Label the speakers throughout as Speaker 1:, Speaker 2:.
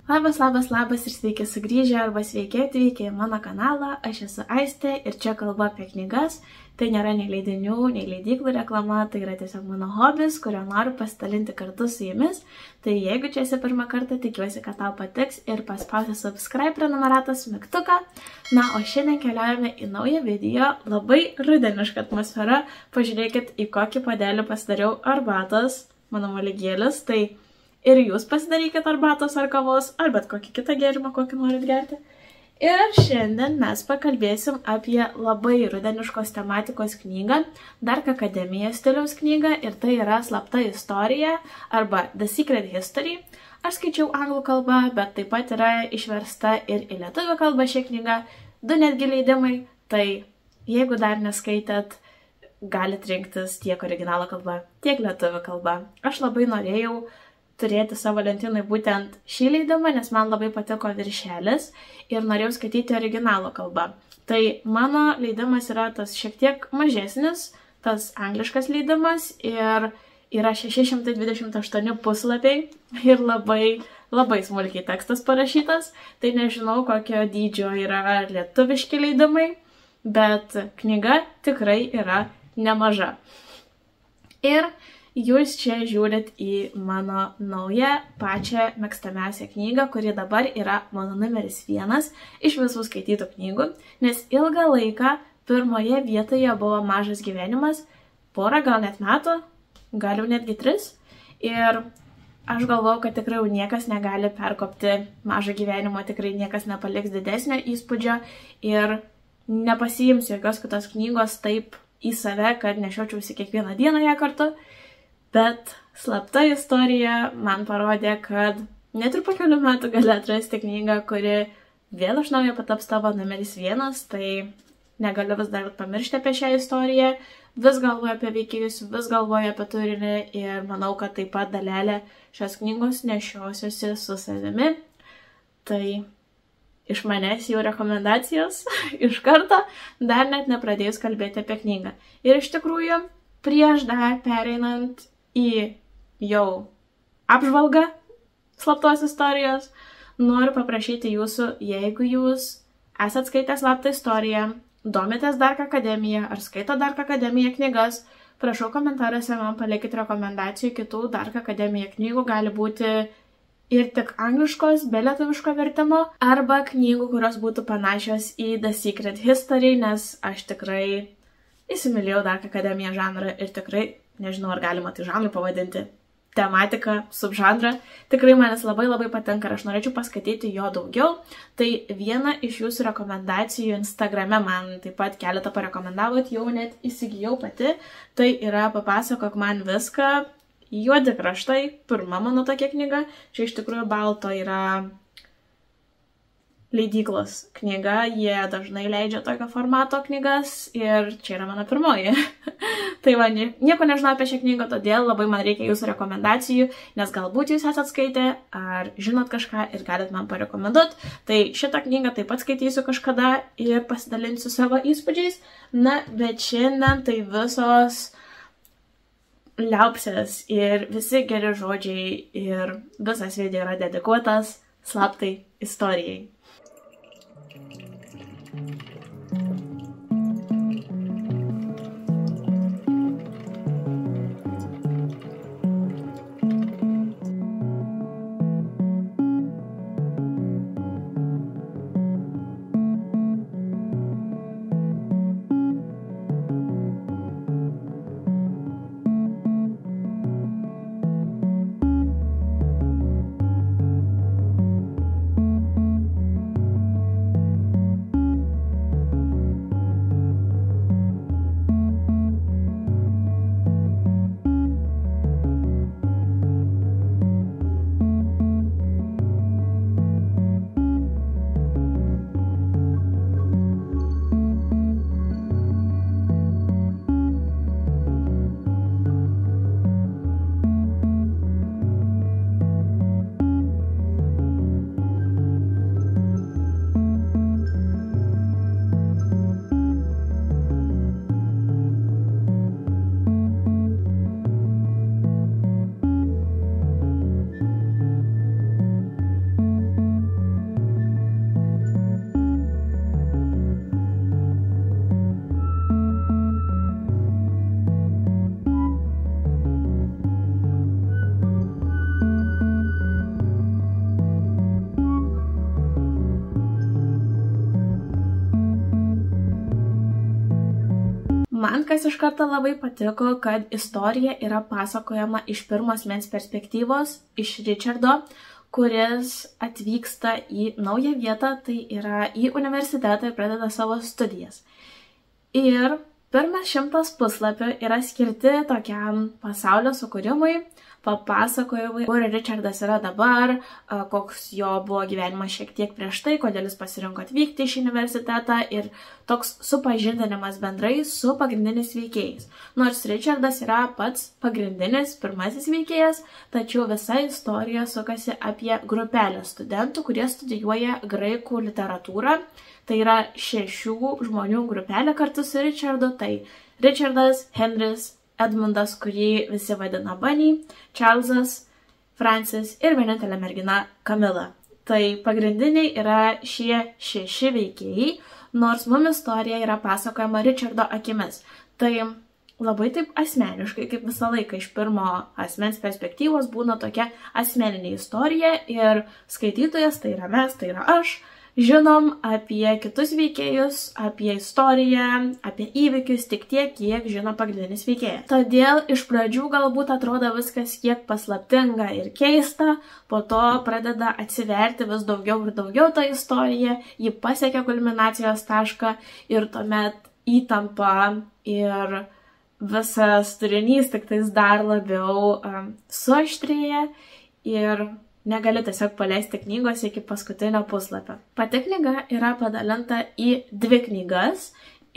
Speaker 1: Labas ir sveiki sugrįžę arba sveiki atvykę į mano kanalą. Aš esu Aistė ir čia kalba apie knygas. Tai nėra nei leidinių, nei leidyklų reklama, tai yra tiesiog mano hobis, kurio noriu pasidalinti kartu su jumis. Tai jeigu čia esi pirmą kartą, tikiuosi, kad tau patiks ir paspausi subscribe prenumeratos mygtuką. Na, o šiandien keliaujame į naują video, labai rudeniška atmosfera. Pažiūrėkit, į kokį puodelį pasidariau arbatos, mano molygėlis. Tai ir jūs pasidarykit arbatos ar kavos, ar bet kokį kitą gėrimą, kokį norit gerti. Ir šiandien mes pakalbėsim apie labai rudeniškos tematikos knygą, Dark Academia stiliaus knygą, ir tai yra Slapta istorija arba The Secret History. Aš skaičiau anglų kalbą, bet taip pat yra išversta ir į lietuvių kalbą ši knyga, 2 netgi leidimai, tai jeigu dar neskaitėt, galit rinktis tiek originalo kalba, tiek lietuvių kalba. Aš labai norėjau turėti savo lentynai būtent šį leidimą, nes man labai patiko viršelis ir norėjau skaityti originalo kalbą. Tai mano leidimas yra tas šiek tiek mažesnis, tas angliškas leidimas, ir yra 628 puslapiai ir labai smulkiai tekstas parašytas. Tai nežinau, kokio dydžio yra lietuviški leidimai, bet knyga tikrai yra nemaža. Ir jūs čia žiūrit į mano naują, pačią mėgstamiausią knygą, kuri dabar yra mano numeris 1 iš visų skaitytų knygų, nes ilgą laiką pirmoje vietoje buvo Mažas gyvenimas, porą gal net metų, gal jau netgi 3. Ir aš galvojau, kad tikrai jau niekas negali perkopti Mažo gyvenimo, tikrai niekas nepaliks didesnio įspūdžio ir nepasiims jokios kitos knygos taip į save, kad nešiočiausi kiekvieną dieną ją kartu. Bet Slapta istorija man parodė, kad net ir po kelių metų gali atrasti knygą, kuri vėl iš naujo pataps tavo numeris 1, tai negaliu vis dar pamiršti apie šią istoriją, vis galvoju apie veikėjus, vis galvoju apie turinį ir manau, kad taip pat dalelę šios knygos nešiosiuosi su savimi. Tai iš manęs jau rekomendacijos iš karto, dar net nepradėjus kalbėti apie knygą. Ir iš tikrųjų, prieš dar pereinant į jau apžvalgą Slaptos istorijos, noriu paprašyti jūsų, jeigu jūs esat skaitę Slaptą istoriją, domitės Dark Academia ar skaito Dark Academia knygas, prašau komentaruose man palikite rekomendacijų kitų Dark Academia knygų, gali būti ir tik angliškos, be lietuviško vertimo, arba knygų, kurios būtų panašios į The Secret History, nes aš tikrai įsimylėjau Dark Academia žanrą ir tikrai nežinau, ar galima tai žanrų pavadinti, tematika, subžanrą. Tikrai manis labai patinka ir aš norėčiau paskaityti jo daugiau. Tai viena iš jūsų rekomendacijų Instagrame man taip pat keletą parekomendavot, jau net įsigijau pati. Tai yra Papasakok man viską, Juodi kraštai, pirma mano tokia knyga. Čia iš tikrųjų balto yra leidyklos knyga, jie dažnai leidžia tokio formato knygas ir čia yra mano pirmoji. Tai va, nieko nežinau apie šią knygą, todėl labai man reikia jūsų rekomendacijų, nes galbūt jūs esat skaitę ar žinot kažką ir galit man parekomenduoti. Tai šitą knygą taip pat skaitysiu kažkada ir pasidalinsiu savo įspūdžiais. Na, bet šiandien tai visos liaupsės ir visi geri žodžiai ir visas video yra dedikuotas Slaptai istorijai. Man kas iš karto labai patiko, kad istorija yra pasakojama iš pirmo asmens perspektyvos, iš Richardo, kuris atvyksta į naują vietą, tai yra į universitetą ir pradeda savo studijas. Ir pirmas 100 puslapių yra skirti tokiam pasaulio sukūrimui, papasakojimui, kur Richardas yra dabar, koks jo buvo gyvenimas šiek tiek prieš tai, kodėl jis pasirinko atvykti iš universitetą ir toks supažindinimas bendrai su pagrindiniais veikėjais. Nors Richardas yra pats pagrindinis, pirmasis veikėjas, tačiau visa istorija sukasi apie grupelę studentų, kurie studijuoja graikų literatūrą. Tai yra 6 žmonių grupelė kartu su Richardu, tai Richardas, Henris, Edmundas, kurį visi vadina Bunny, Charlesas, Francis ir vienintelė mergina Camilla. Tai pagrindiniai yra šie 6 veikėjai, nors mums istorija yra pasakojama Richardo akimis. Tai labai taip asmeniškai, kaip visą laiką iš pirmo asmens perspektyvos būna tokia asmeninė istorija ir skaitytojas, tai yra mes, tai yra aš, žinom apie kitus veikėjus, apie istoriją, apie įvykius tik tiek, kiek žino pagrindinis veikėjas. Todėl iš pradžių galbūt atrodo viskas kiek paslaptinga ir keista, po to pradeda atsiverti vis daugiau ir daugiau tą istoriją, ji pasiekia kulminacijos tašką ir tuomet įtampa ir visas turinys tik tais dar labiau suaštrėja ir negali tiesiog paleisti knygos iki paskutinio puslapio. Pati knyga yra padalinta į 2 knygas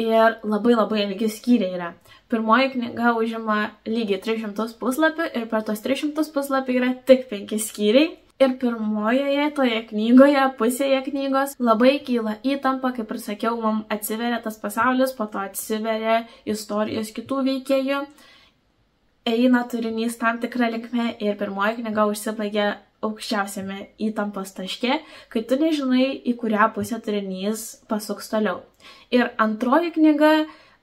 Speaker 1: ir labai ilgi skyriai yra. Pirmoji knyga užima lygiai 300 puslapių ir per tos 300 puslapių yra tik 5 skyriai. Ir pirmojoje toje knygoje, pusėje knygos, labai kyla įtampa, kaip ir sakiau, mums atsiveria tas pasaulis, po to atsiveria istorijos kitų veikėjų, eina turinys tam tikrą linkmę ir pirmoji knyga užsibaigia aukščiausiame įtampos taške, kai tu nežinai, į kurią pusę turinys pasuks toliau. Ir antroji knyga,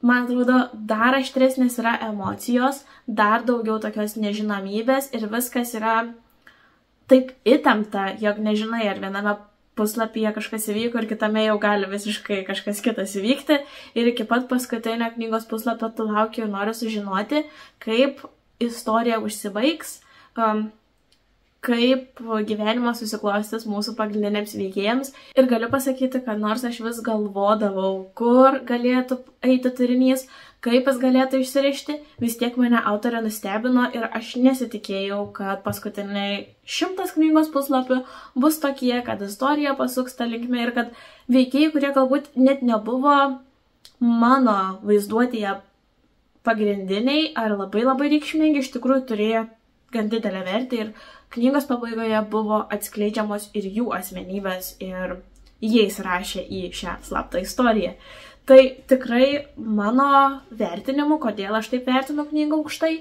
Speaker 1: man atrodo, dar aštresnės yra emocijos, dar daugiau tokios nežinomybės ir viskas yra taip įtempta, jog nežinai, ar viename puslapyje kažkas įvyko ir kitame jau gali visiškai kažkas kitas įvykti. Ir iki pat paskutinio knygos puslapio tu lauki ir nori sužinoti, kaip istorija užsibaigs, kaip gyvenimas susiklostys mūsų pagrindiniams veikėjams. Ir galiu pasakyti, kad nors aš vis galvodavau, kur galėtų eiti turinys, kaip jis galėtų išsirišti, vis tiek mane autorė nustebino ir aš nesitikėjau, kad paskutiniai 100 knygos puslapių bus tokie, kad istorija pasuks tą linkmę ir kad veikėjai, kurie galbūt net nebuvo mano vaizduotėje pagrindiniai ar labai reikšmingi, iš tikrųjų turėjo gan didelę vertę ir knygos pabaigoje buvo atskleidžiamos ir jų asmenybės ir jais rašė į šią slaptą istoriją. Tai tikrai mano vertinimu, kodėl aš taip vertinu knygą aukštai,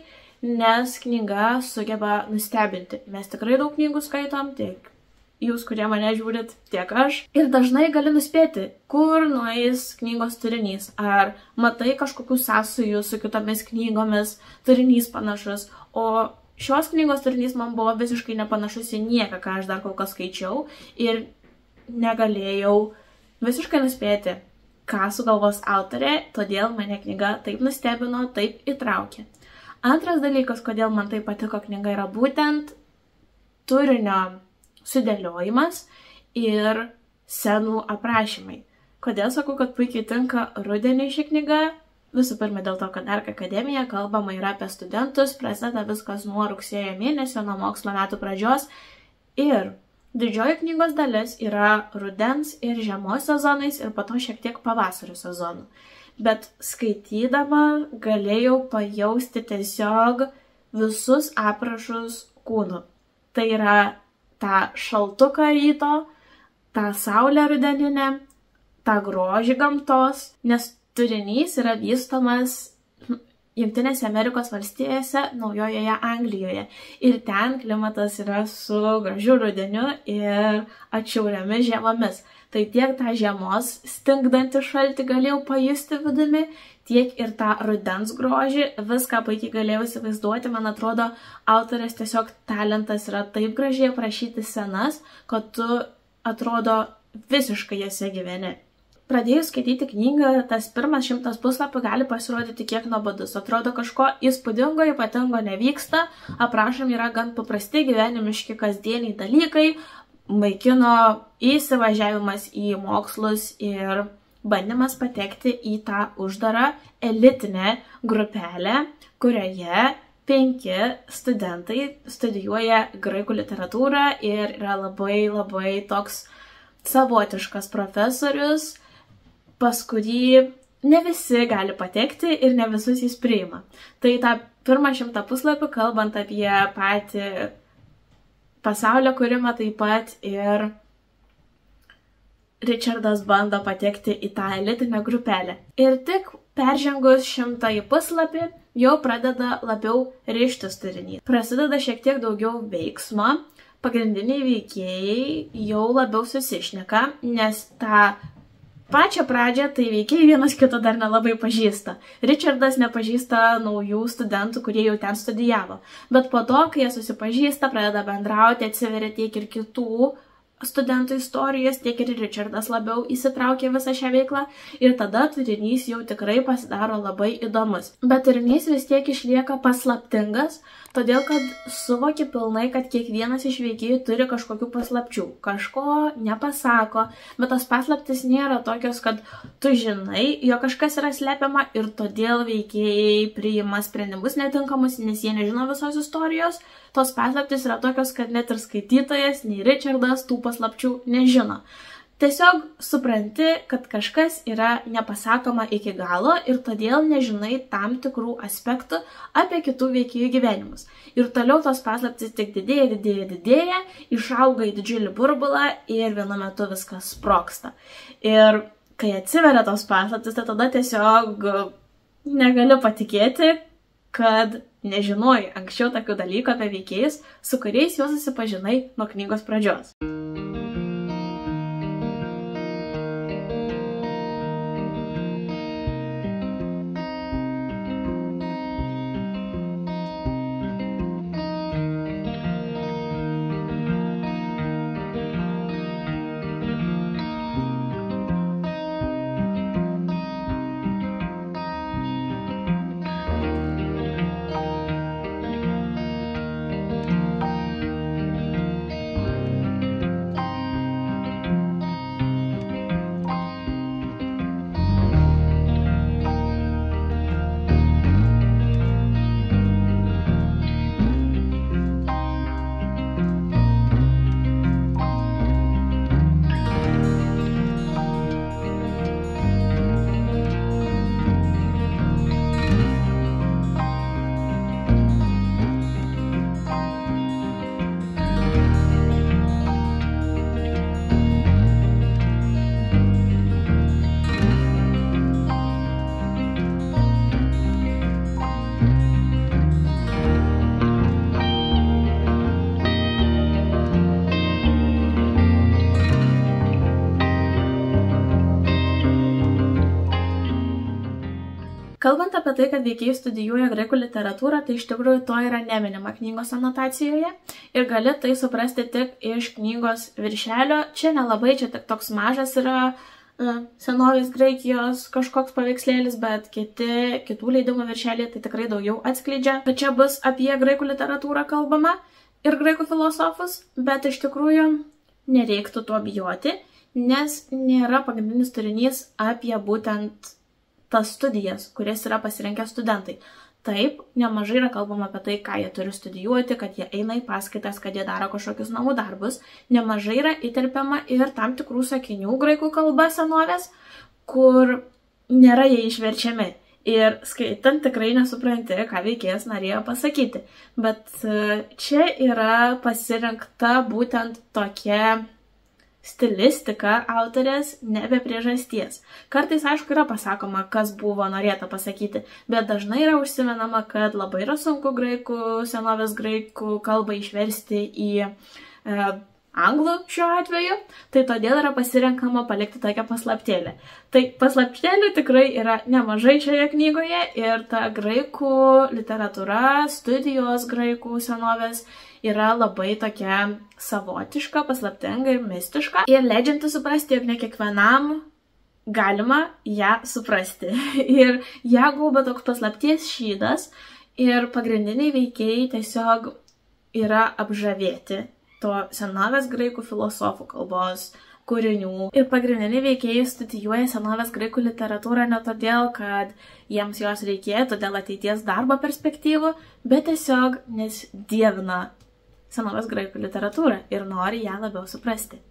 Speaker 1: nes knyga sugeba nustebinti. Mes tikrai daug knygų skaitom, tiek jūs, kurie mane žiūrit, tiek aš. Ir dažnai gali nuspėti, kur nueis knygos turinys. Ar matai kažkokių sąsajų su kitomis knygomis, turinys panašus, o šios knygos turinys man buvo visiškai nepanašus į nieką, ką aš dar kol kas skaičiau ir negalėjau visiškai nuspėti, ką sugalvos autorė, todėl mane knyga taip nustebino, taip įtraukė. Antras dalykas, kodėl man taip patiko knyga, yra būtent turinio sudėliojimas ir scenų aprašymai. Kodėl sakau, kad puikiai tinka rudeniui ši knyga? Visų pirma dėl to, kad Dark Academija kalbama yra apie studentus, prasideda viskas nuo rugsėjo mėnesio, nuo mokslo metų pradžios ir didžioji knygos dalis yra rudens ir žiemos sezonais ir po to šiek tiek pavasario sezonų. Bet skaitydama galėjau pajausti tiesiog visus aprašus kūnų. Tai yra tą šaltuką ryto, tą saulę rudeninę, tą grožį gamtos, nes turinys yra vystomas Jungtinėse Amerikos valstijose, Naujojoje Anglijoje. Ir ten klimatas yra su gražiu rudeniu ir atšiauriomis žiemomis. Tai tiek tą žiemos stingdantį šaltį galėjau pajusti vidumi, tiek ir tą rudens grožį. Viską puikiai galėjau įsivaizduoti. Man atrodo, autorės tiesiog talentas yra taip gražiai aprašyti scenas, kad tu atrodo visiškai jose gyveni. pradėjus skaityti knygą, tas pirmas 100 puslapių gali pasirodyti kiek nuobodus. Atrodo, kažko įspūdingo, ypatingo nevyksta, aprašomi yra gan paprasti gyvenimiški kasdieniai dalykai, vaikino įsivažiavimas į mokslus ir bandymas patekti į tą uždarą elitinę grupelę, kurioje 5 studentai studijuoja graikų literatūrą ir yra labai toks savotiškas profesorius, pas kurį ne visi gali patekti ir ne visus jis priima. Tai tą pirmą 100 puslapių, kalbant apie patį pasaulio kūrimą, taip pat ir Richardas bando patekti į tą elitinę grupelę. Ir tik peržengus 100 puslapį jau pradeda labiau ryžtis turinys. Prasideda šiek tiek daugiau veiksmo, pagrindiniai veikėjai jau labiau susišneka, nes tą pačią pradžią tai veikėjai vienas kito dar nelabai pažįsta. Richardas nepažįsta naujų studentų, kurie jau ten studijavo. Bet po to, kai jie susipažįsta, pradeda bendrauti, atsiveria tiek ir kitų studentų istorijos, tiek ir Richardas labiau įsitraukė visą šią veiklą ir tada turinys jau tikrai pasidaro labai įdomus. Bet turinys vis tiek išlieka paslaptingas, todėl kad suvoki pilnai, kad kiekvienas iš veikėjų turi kažkokių paslapčių, kažko nepasako, bet tos paslaptis nėra tokios, kad tu žinai, jo kažkas yra slepiama ir todėl veikėjai priima sprendimus netinkamus, nes jie nežino visos istorijos. Tos paslaptis yra tokios, kad net ir skaitytojas, nei Richardas tų paslapčių nežino. Tiesiog supranti, kad kažkas yra nepasakoma iki galo ir todėl nežinai tam tikrų aspektų apie kitų veikėjų gyvenimus. Ir toliau tos paslaptis tik didėja, išauga į didžiulį burbulą ir vienu metu viskas sprogsta. Ir kai atsiveria tos paslaptis, tai tada tiesiog negaliu patikėti, kad nežinojai anksčiau tokių dalykų apie veikėjus, su kuriais jau susipažinai nuo knygos pradžios. Kalbant apie tai, kad veikėjai studijuoja graikų literatūrą, tai iš tikrųjų to yra neminima knygos anotacijoje ir gali tai suprasti tik iš knygos viršelio. Čia nelabai, čia tik toks mažas yra senovės Graikijos kažkoks paveikslėlis, bet kitų leidimų viršelį tai tikrai daugiau atskleidžia. Čia bus apie graikų literatūrą kalbama ir graikų filosofus, bet iš tikrųjų nereiktų to bijoti, nes nėra pagrindinis turinys apie būtent tas studijas, kurias yra pasirinkę studentai. Taip, nemažai yra kalbama apie tai, ką jie turi studijuoti, kad jie eina į paskaitas, kad jie daro kažkokius namų darbus. Nemažai yra įterpiama ir tam tikrų sakinių graikų kalba senovės, kur nėra jie išverčiami. Ir skaitant tikrai nesupranti, ką veikėjas norėjo pasakyti. Bet čia yra pasirinkta būtent tokia stilistika autorės nebe priežasties. Kartais, aišku, yra pasakoma, kas buvo norėta pasakyti, bet dažnai yra užsimenama, kad labai yra sunku senovės graikų kalbą išversti į anglų šiuo atveju, tai todėl yra pasirenkama palikti tokią paslaptėlę. Tai paslaptėlių tikrai yra nemažai šioje knygoje ir ta graikų literatūra, studijos graikų senovės yra labai tokia savotiška, paslaptinga ir mistiška ir leidžianti suprasti, jog ne kiekvienam galima ją suprasti. Ir ją gaubia toks paslapties šydas ir pagrindiniai veikėjai tiesiog yra apžavėti to senovės graikų filosofų kalbos kūrinių. Ir pagrindiniai veikėjai studijuoja senovės graikų literatūrą ne todėl, kad jiems jos reikėtų dėl ateities darbo perspektyvų, bet tiesiog nes dievina senovės graikų literatūrą ir nori ją labiau suprasti.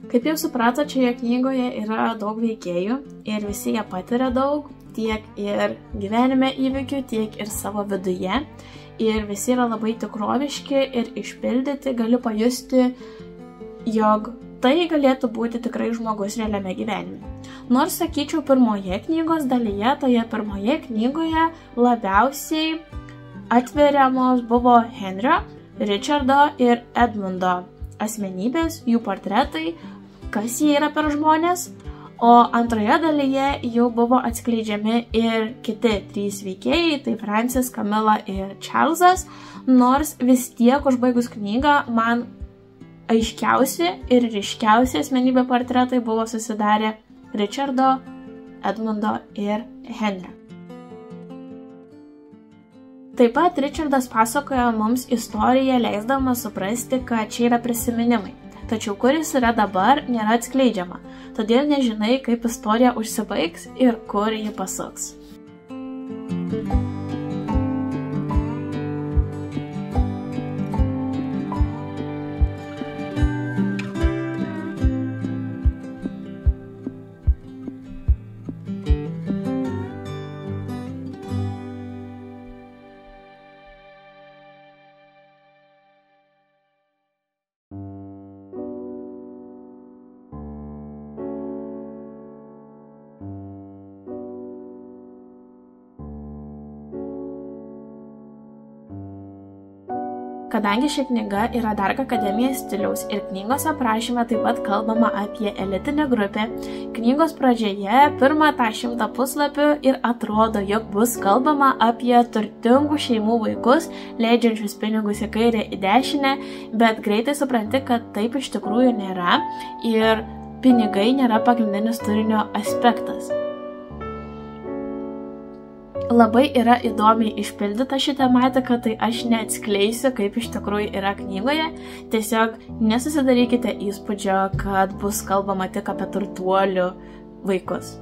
Speaker 1: Kaip jau suprato, šioje knygoje yra daug veikėjų ir visi jie patiria daug, tiek ir gyvenime įvykių, tiek ir savo viduje. Ir visi yra labai tikroviški ir išpildyti, galiu pajusti, jog tai galėtų būti tikrai žmogus realiame gyvenime. Nors, sakyčiau, pirmoje knygos dalyje, toje pirmoje knygoje labiausiai atveriamos buvo Henrio, Richardo ir Edmundo asmenybės, jų portretai, kas jie yra per žmonės, o antroje dalyje jau buvo atskleidžiami ir kiti 3 veikėjai, tai Francis, Camilla ir Charlesas, nors vis tiek užbaigus knygą man aiškiausi ir ryškiausi asmenybė portretai buvo susidarę Richardo, Edmundo ir Henrio. Taip pat Richardas pasakoja mums istoriją, leisdamas suprasti, kad čia yra prisiminimai. Tačiau kur jis yra dabar, nėra atskleidžiama, todėl nežinai, kaip istorija užsibaigs ir kur ji pasuks. Kadangi ši knyga yra Dark Akademijos stiliaus ir knygos aprašyme taip pat kalbama apie elitinę grupę, knygos pradžioje pirmą 100 puslapių ir atrodo, jog bus kalbama apie turtingų šeimų vaikus, leidžiančius pinigus į kairę į dešinę, bet greitai supranti, kad taip iš tikrųjų nėra ir pinigai nėra pagrindinis turinio aspektas. Labai yra įdomiai išpildyta ši tematika, tai aš neatskleisiu, kaip iš tikrųjų yra knygoje. Tiesiog nesusidarykite įspūdžio, kad bus kalbama tik apie turtuolių vaikus.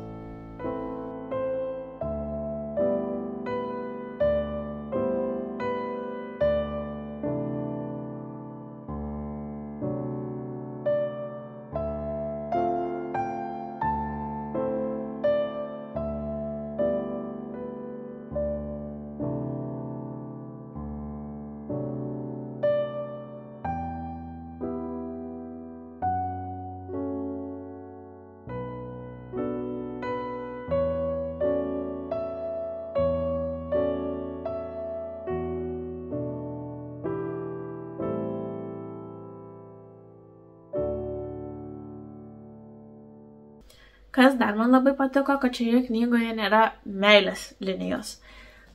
Speaker 1: Kas dar man labai patiko, kad šioje knygoje nėra meilės linijos.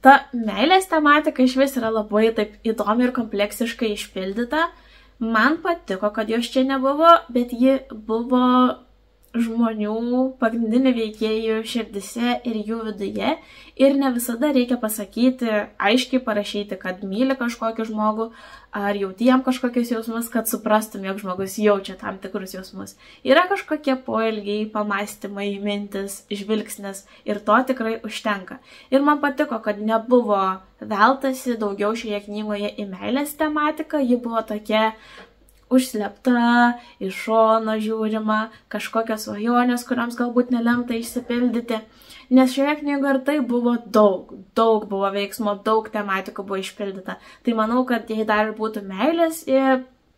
Speaker 1: Ta meilės tematika iš vis yra labai taip įdomi ir kompleksiškai išpildyta. Man patiko, kad jos čia nebuvo, bet ji buvo žmonių, pagrindinių veikėjų širdise ir jų viduje. Ir ne visada reikia pasakyti, aiškiai parašyti, kad myli kažkokį žmogų, ar jauti jam kažkokius jausmus, kad suprastum, jog žmogus jaučia tam tikrus jausmus. Yra kažkokie poelgiai, pamąstymai, mintis, žvilgsnis ir to tikrai užtenka. Ir man patiko, kad nebuvo veltasi daugiau šioje knygoje į meilės tematiką, ji buvo tokia užslepta, iš šono žiūrima, kažkokios svajonės, kuriams galbūt nelemta išsipildyti. Nes šioje knygoje ir tai buvo daug buvo veiksmo, daug tematikų buvo išpildyta. Tai manau, kad jei dar būtų meilės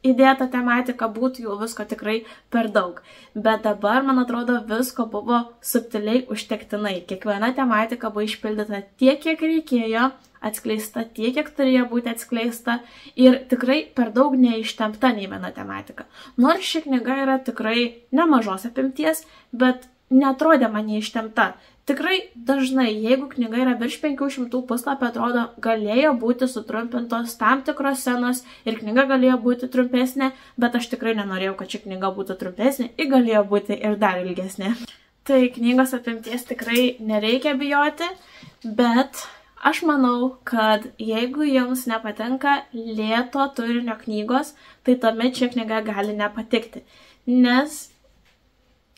Speaker 1: įdėta tematika, būtų jau visko tikrai per daug. Bet dabar, man atrodo, visko buvo subtiliai užtektinai. Kiekviena tematika buvo išpildyta tiek, kiek reikėjo, atskleista tiek, kiek turėjo būti atskleista ir tikrai per daug neištempta nei viena tematika. Nors ši knyga yra tikrai nemažos apimties, bet netrodė man neištempta. Tikrai dažnai, jeigu knyga yra virš 500 puslapį, atrodo, galėjo būti sutrumpintos tam tikros scenos ir knyga galėjo būti trumpesnė, bet aš tikrai nenorėjau, kad ši knyga būtų trumpesnė ir galėjo būti ir dar ilgesnė. Tai knygos apimties tikrai nereikia bijoti, bet aš manau, kad jeigu jums nepatinka lėto turinio knygos, tai tuomet ši knyga gali nepatikti, nes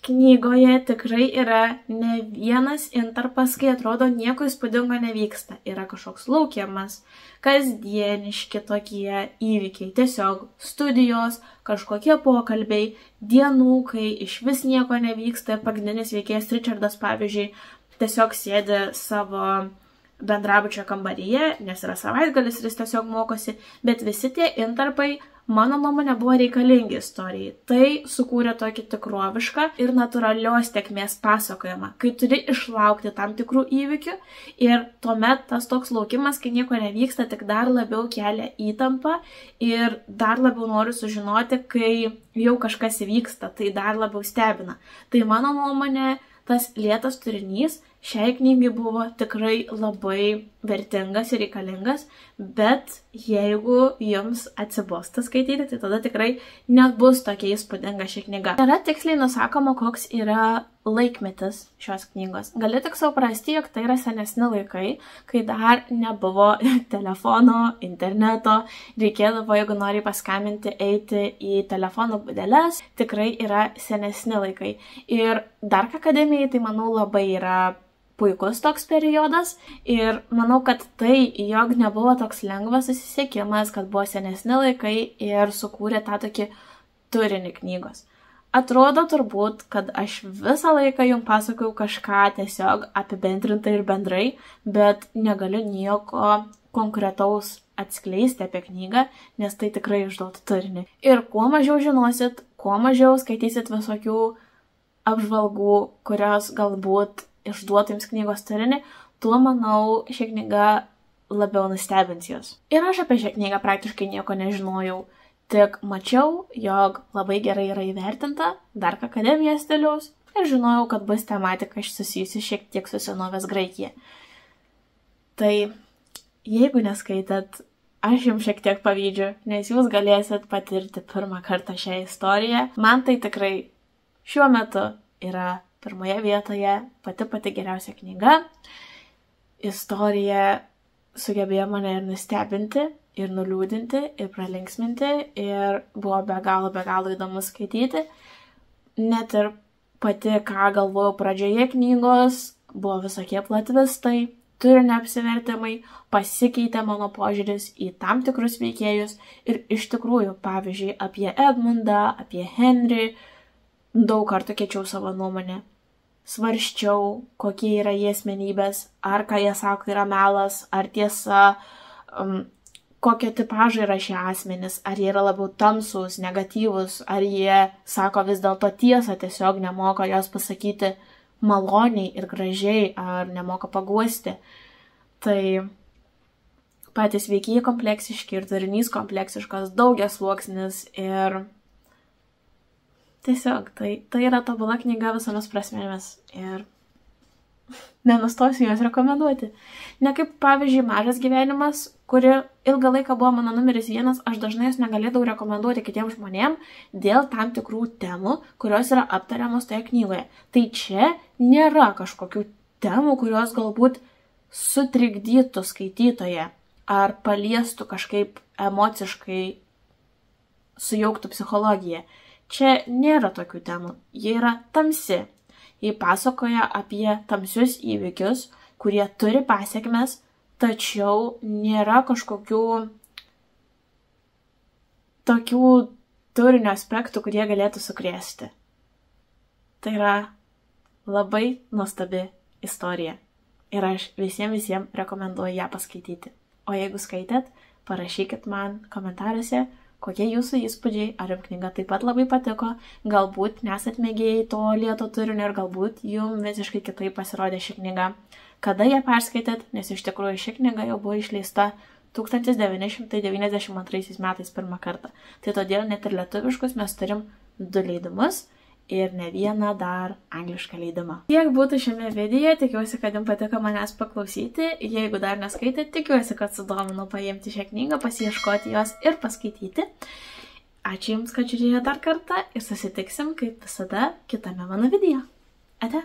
Speaker 1: knygoje tikrai yra ne vienas intarpas, kai atrodo nieko įspūdingo nevyksta. Yra kažkoks laukiamas, kasdieniški tokie įvykiai, tiesiog studijos, kažkokie pokalbiai, dienų, kai iš vis nieko nevyksta. Pagrindinis veikėjas Richardas, pavyzdžiui, tiesiog sėdi savo bendrabučio kambaryje, nes yra savaitgalis ir jis tiesiog mokosi, bet visi tie intarpai mano nuomonė buvo reikalingi istorijai. Tai sukūrė tokį tikrovišką ir natūralios tėkmės pasakojimą, kai turi išlaukti tam tikrų įvykių ir tuomet tas toks laukimas, kai nieko nevyksta, tik dar labiau kelia įtampą ir dar labiau noriu sužinoti, kai jau kažkas įvyksta, tai dar labiau stebina. Tai mano nuomonė, tas lėtas turinys šiai knygai buvo tikrai labai vertingas ir reikalingas, bet jeigu jums atsibosta skaityti, tai tada tikrai nebus tokia įspūdinga ši knyga. Nėra tiksliai nusakoma, koks yra laikmetis šios knygos. Gali tik suprasti, jog tai yra senesni laikai, kai dar nebuvo telefono, interneto, reikėdavo, jeigu nori paskambinti, eiti į telefonų būdeles, tikrai yra senesni laikai. Ir Dark Akademijai tai, manau, labai yra puikus toks periodas ir manau, kad tai, jog nebuvo toks lengvas susisiekimas, kad buvo senesni laikai ir sukūrė tą tokį turinį knygos. Atrodo turbūt, kad aš visą laiką jums pasakojau kažką tiesiog apibendrintai ir bendrai, bet negaliu nieko konkretaus atskleisti apie knygą, nes tai tikrai išduotų turinį. Ir kuo mažiau žinosit, kuo mažiau skaitysit visokių apžvalgų, kurios galbūt išduotų jums knygos turinį, tuo, manau, ši knyga labiau nustebins jūs. Ir aš apie šią knygą praktiškai nieko nežinojau, tik mačiau, jog labai gerai yra įvertinta Dark Akademijos stiliaus ir žinojau, kad bus tematika susijusi šiek tiek su senovės Graikija. Tai jeigu neskaitat, aš jums šiek tiek pavydžiu, nes jūs galėsit patirti pirmą kartą šią istoriją. Man tai tikrai šiuo metu yra pirmoje vietoje pati geriausia knyga. Istorija sugebėjo mane ir nustebinti, ir nuliūdinti, ir pralinksminti, ir buvo be galo įdomu skaityti. Net ir pati, ką galvojau pradžioje knygos, buvo visokie platvistai, turinio apsivertimai, pasikeitė mano požiūris į tam tikrus veikėjus ir iš tikrųjų, pavyzdžiui, apie Edmundą, apie Henry, daug kartų keičiau savo nuomonę. Svarsčiau, kokie yra jie asmenybės, ar ką jie sako yra melas, ar tiesa, kokio tipažo yra šie asmenys, ar jie yra labiau tamsūs, negatyvus, ar jie sako vis dėlto tiesą, tiesiog nemoka jos pasakyti maloniai ir gražiai, ar nemoka paguosti. Tai patys veikėjai kompleksiški ir turinys kompleksiškas, daugiasluoksnis ir tiesiog, tai yra tobula knyga visomis prasmėmis ir nenustosiu jos rekomenduoti. Ne kaip, pavyzdžiui, Mažas gyvenimas, kuri ilgą laiką buvo mano numeris 1, aš dažnai jos negalėdavau rekomenduoti kitiems žmonėms dėl tam tikrų temų, kurios yra aptariamos toje knygoje. Tai čia nėra kažkokių temų, kurios galbūt sutrikdytų skaitytoje ar paliestų kažkaip emociškai, sujauktų psichologiją. Čia nėra tokių temų. Jie yra tamsi. Jie pasakoja apie tamsius įvykius, kurie turi pasiekmes, tačiau nėra kažkokių tokių turinio aspektų, kurie galėtų sukrėsti. Tai yra labai nuostabi istorija. Ir aš visiems rekomenduoju ją paskaityti. O jeigu skaitėt, parašykit man komentaruose, kokie jūsų įspūdžiai, ar jums knyga taip pat labai patiko, galbūt nesat mėgėjai to lėto turinio ir galbūt jums visiškai kitaip pasirodė ši knyga. Kada ją perskaitėt, nes iš tikrųjų ši knyga jau buvo išleista 1992 metais pirmą kartą. Tai todėl net ir lietuviškus mes turim 2 leidimus ir ne vieną dar anglišką leidimą. Tiek būtų šiame videoje, tikiuosi, kad jums patiko manęs paklausyti. Jeigu dar neskaitėt, tikiuosi, kad sudomino paimti šią knygą, pasiieškoti jos ir paskaityti. Ačiū Jums, kad žiūrėjote dar kartą ir susitiksim, kaip visada, kitame mano video. Ate!